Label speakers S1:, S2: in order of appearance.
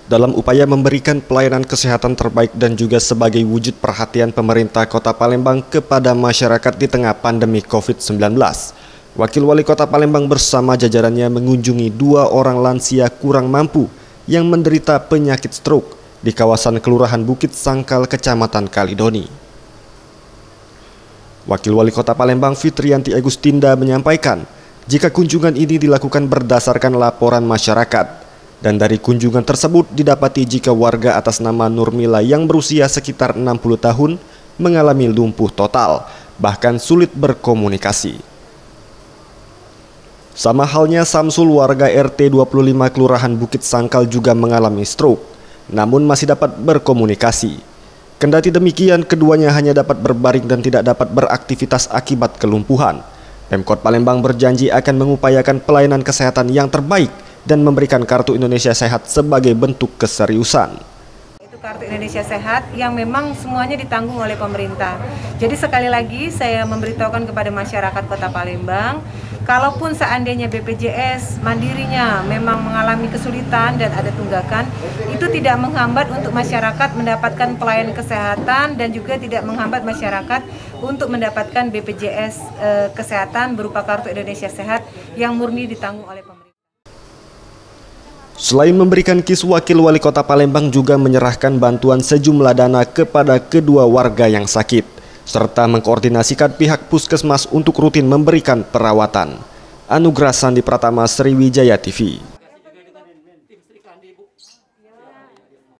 S1: Dalam upaya memberikan pelayanan kesehatan terbaik dan juga sebagai wujud perhatian pemerintah Kota Palembang kepada masyarakat di tengah pandemi COVID-19, Wakil Wali Kota Palembang bersama jajarannya mengunjungi 2 orang lansia kurang mampu yang menderita penyakit stroke di kawasan Kelurahan Bukit Sangkal, Kecamatan Kalidoni. Wakil Wali Kota Palembang Fitriyanti Agustinda menyampaikan, jika kunjungan ini dilakukan berdasarkan laporan masyarakat, dan dari kunjungan tersebut didapati jika warga atas nama Nurmila yang berusia sekitar 60 tahun mengalami lumpuh total, bahkan sulit berkomunikasi. Sama halnya Samsul, warga RT 25 Kelurahan Bukit Sangkal juga mengalami stroke, namun masih dapat berkomunikasi. Kendati demikian, keduanya hanya dapat berbaring dan tidak dapat beraktivitas akibat kelumpuhan. Pemkot Palembang berjanji akan mengupayakan pelayanan kesehatan yang terbaik dan memberikan Kartu Indonesia Sehat sebagai bentuk keseriusan.
S2: Itu Kartu Indonesia Sehat yang memang semuanya ditanggung oleh pemerintah. Jadi sekali lagi saya memberitahukan kepada masyarakat Kota Palembang, kalaupun seandainya BPJS mandirinya memang mengalami kesulitan dan ada tunggakan, itu tidak menghambat untuk masyarakat mendapatkan pelayanan kesehatan dan juga tidak menghambat masyarakat untuk mendapatkan BPJS kesehatan berupa Kartu Indonesia Sehat yang murni ditanggung oleh pemerintah.
S1: Selain memberikan kis, Wakil Wali Kota Palembang juga menyerahkan bantuan sejumlah dana kepada kedua warga yang sakit, serta mengkoordinasikan pihak puskesmas untuk rutin memberikan perawatan. Anugrah Sandi Pratama, Sriwijaya TV.